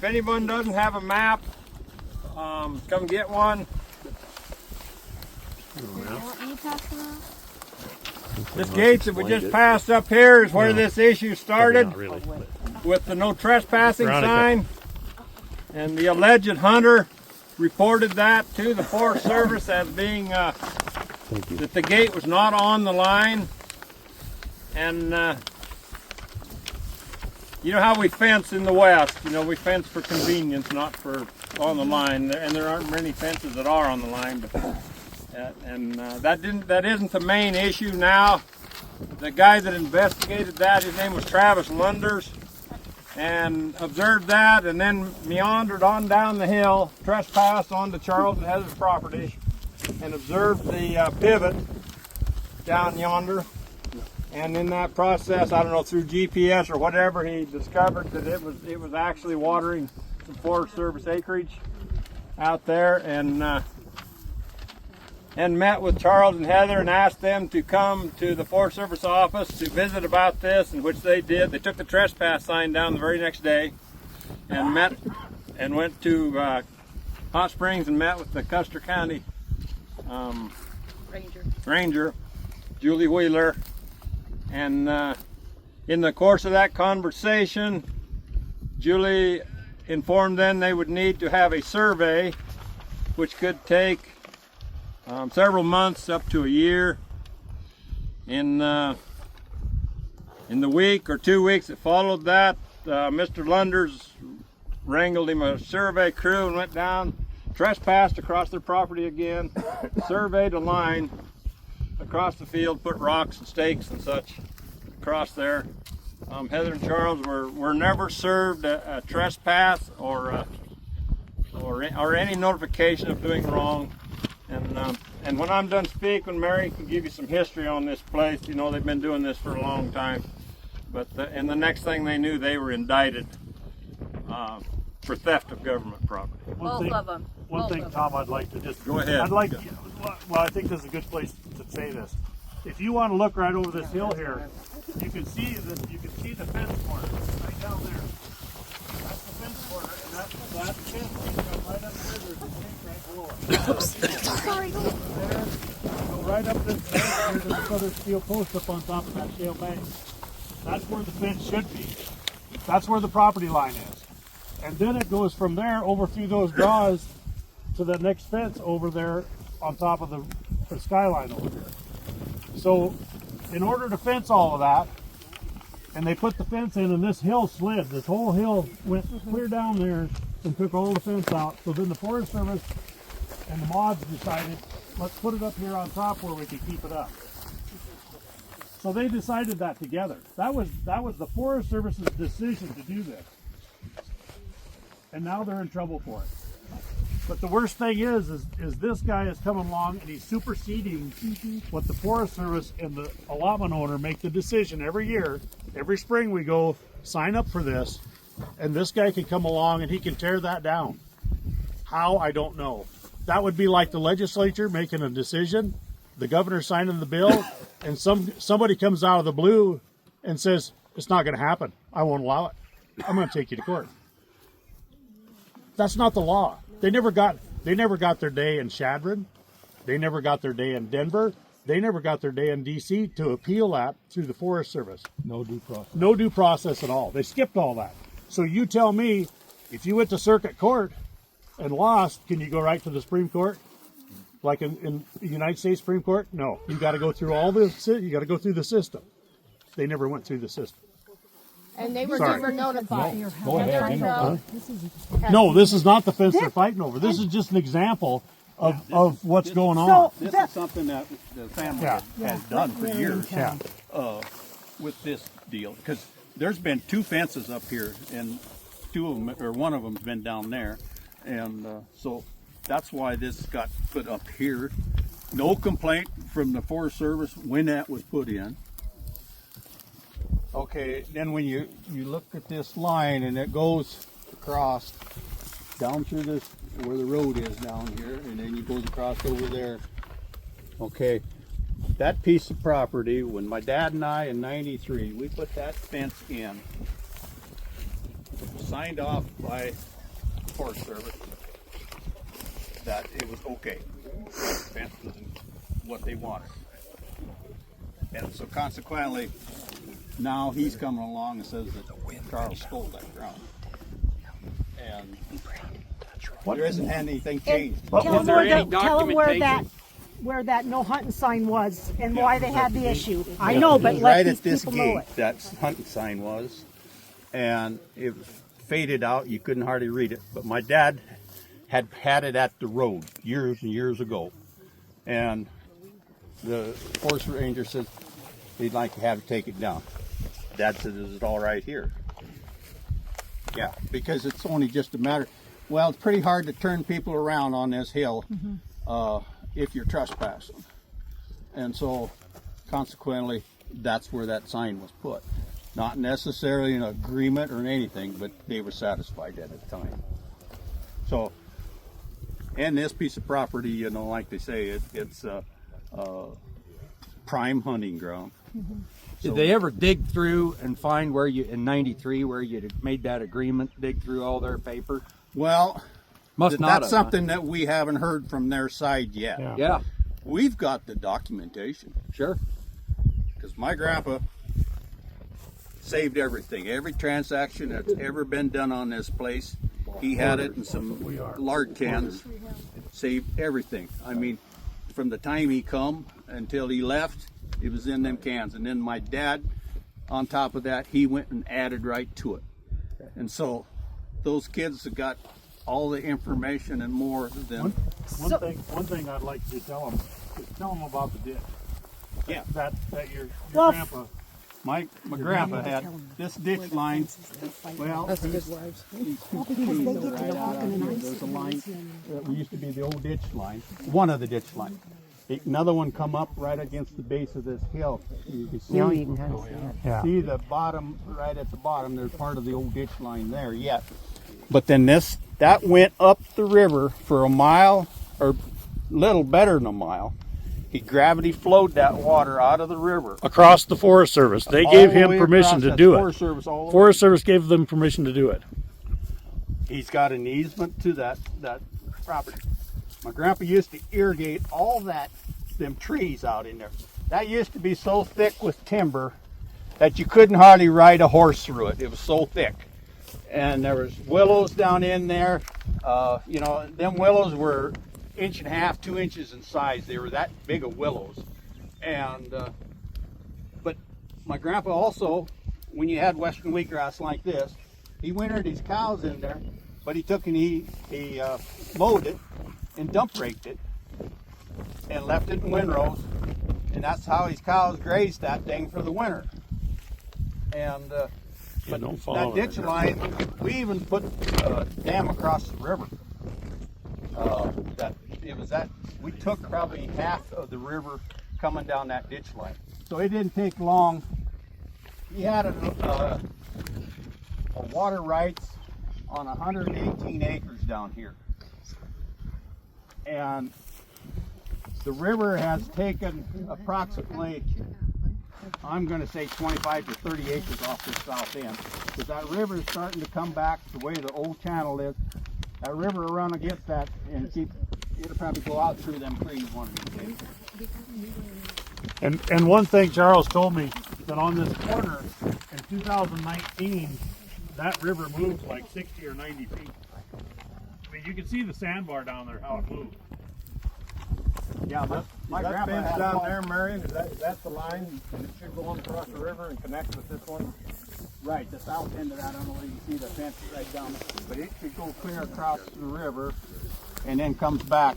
If anyone doesn't have a map, come get one. This gate that we just passed up here is where this issue started with the no trespassing sign. And the alleged hunter reported that to the Forest Service as being that the gate was not on the line. And you know how we fence in the West. You know, we fence for convenience, not for on the line. And there aren't many fences that are on the line. But, that isn't the main issue now. The guy that investigated that, his name was Travis Lunders, and observed that, and then meandered on down the hill, trespassed onto Charles and Heather's property, and observed the pivot down yonder. And in that process, I don't know, through GPS or whatever, he discovered that it was actually watering some Forest Service acreage out there, and met with Charles and Heather and asked them to come to the Forest Service office to visit about this, in which they did. They took the trespass sign down the very next day and met and went to Hot Springs and met with the Custer County Ranger, Julie Wheeler. And in the course of that conversation, Julie informed them they would need to have a survey, which could take several months up to a year. In the week or 2 weeks that followed that, Mr. Lunders wrangled him a survey crew and went down, trespassed across their property again, surveyed a line across the field, put rocks and stakes and such across there. Heather and Charles were never served a trespass or any notification of doing wrong. And when I'm done speaking, Mary can give you some history on this place. You know, they've been doing this for a long time. But and the next thing they knew, they were indicted for theft of government property. Both of them. One thing, Tom, I'd like to just go ahead. Well, I think this is a good place to say this. If you want to look right over this hill here, you can see the fence corner right down there. That's the fence corner, and that fence goes right up there. There's a tank right below it. Sorry. Go right up this fence. There's another steel post up on top of that shale bank. That's where the fence should be. That's where the property line is. And then it goes from there over through those draws to the next fence over there on top of the skyline over there. So in order to fence all of that, and they put the fence in, and this hill slid. This whole hill went clear down there and took all the fence out. So then the Forest Service and the Maudes decided, let's put it up here on top where we can keep it up. So they decided that together. That was the Forest Service's decision to do this. And now they're in trouble for it. But the worst thing is this guy is coming along and he's superseding what the Forest Service and the allotment owner make the decision every year. Every spring we go sign up for this, and this guy can come along and he can tear that down. How, I don't know. That would be like the legislature making a decision, the governor signing the bill, and somebody comes out of the blue and says, it's not going to happen. I won't allow it. I'm going to take you to court. That's not the law. They never got their day in Chadron. They never got their day in Denver. They never got their day in D.C. to appeal that through the Forest Service. No due process. No due process at all. They skipped all that. So you tell me, if you went to circuit court and lost, can you go right to the Supreme Court? Like in the United States Supreme Court? No. You got to go through you got to go through the system. They never went through the system. And they were never notified. Go ahead. No, this is not the fence they're fighting over. This is just an example of what's going on. This is something that the family has done for years with this deal. Because there's been 2 fences up here, and 2 of them, or one of them's been down there. And so that's why this got put up here. No complaint from the Forest Service when that was put in. Okay, then when you look at this line and it goes across down through this, where the road is down here, and then it goes across over there. Okay, that piece of property, when my dad and I in '93, we put that fence in signed off by the Forest Service that it was okay. The fence was what they wanted. And so consequently, now he's coming along and says that Charles stole that ground. And there isn't anything changed. Tell them where that no hunting sign was and why they had the issue. I know, but let right these at this people know gate, it. that hunting sign was, and it faded out. You couldn't hardly read it. But my dad had it at the road years and years ago, and the forest ranger said he'd like to have it take it down. Dad said, "Is it all right here?" Yeah, because it's only just a matter. Well, it's pretty hard to turn people around on this hill if you're trespassing, and so consequently, that's where that sign was put. Not necessarily an agreement or anything, but they were satisfied at the time. So, and this piece of property, you know, like they say, it's a prime hunting ground. Did they ever dig through and find where you, in '93, where you made that agreement, dig through all their paper? Well, Must not that's have, something that we haven't heard from their side yet. Yeah, We've got the documentation, sure. because my grandpa saved everything. Every transaction that's ever been done on this place, he had it in some lard cans, saved everything. I mean, from the time he come until he left, it was in them cans. And then my dad, on top of that, he went and added right to it. And so those kids have got all the information and more than... One thing I'd like to tell them is tell them about the ditch. Yeah. That your Well, grandpa... My grandpa had this ditch line. Well, Well, because they get to talking and I there's a line that used to be the old ditch line. One of the ditch lines. Another one come up right against the base of this hill. You can see, see the bottom, right at the bottom, there's part of the old ditch line there yet. But then that went up the river for a mile, or little better than a mile. He gravity flowed that water out of the river. Across the Forest Service. They All gave the him way permission across to that do Forest it. Service all the way. Forest Service gave them permission to do it. He's got an easement to that property. My grandpa used to irrigate all them trees out in there. That used to be so thick with timber that you couldn't hardly ride a horse through it. It was so thick. And there was willows down in there. You know, them willows were 1.5 to 2 inches in size. They were that big of willows. And but my grandpa also, when you had western wheatgrass like this, he wintered his cows in there, but he took and he mowed it and dump raked it and left it in windrows, and that's how his cows grazed that thing for the winter. And but that ditch line, we even put a dam across the river. We took probably half of the river coming down that ditch line. So it didn't take long. He had a water rights on 118 acres down here. And the river has taken approximately, I'm going to say 25 to 30 acres off this south end. Because that river is starting to come back the way the old channel is. That river will run against that and it'll probably go out through them trees one of these days. And one thing Charles told me, that on this corner in 2019, that river moved like 60 or 90 feet. I mean, you can see the sandbar down there, how it moved. Yeah, my That grandpa fence had down there, Marion, is that the line? And it should go on across the river and connect with this one? Right, the south end of that, I don't know where you can see the fence right down there, but it should go clear across the river and then comes back.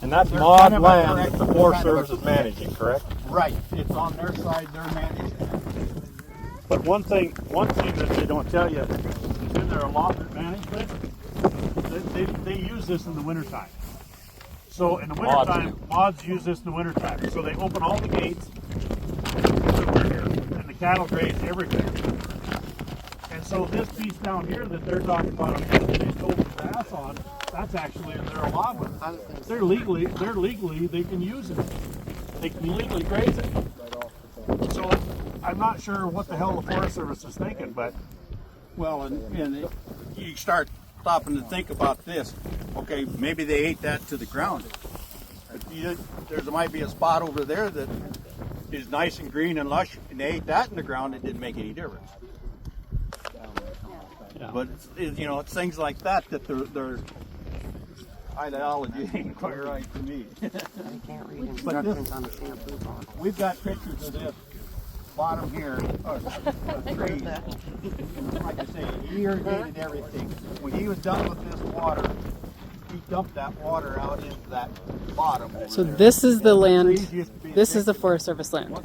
And that's They're Maude kind of a land correct- that the Forest kind of a- Service is managing, correct? Right, it's on their side, they're managing. But one thing that they don't tell you is in their allotment management, they use this in the wintertime. So in the wintertime, Maudes use this in the wintertime. So they open all the gates and the cattle graze everything. And so this piece down here that they're talking about, they stole the grass on, that's actually in their allotment. They're legally, they can use it. They can legally graze it. So I'm not sure what the hell the Forest Service is thinking, but Well, and you start stopping to think about this. Okay, maybe they ate that to the ground. But there might be a spot over there that is nice and green and lush, and they ate that in the ground. It didn't make any difference. But it's things like that their ideology ain't quite right to me. But we've got pictures of this bottom here, trees. Like I say, he irrigated everything. When he was done with this water, he dumped that water out into that bottom. So this is the land, this is the Forest Service land.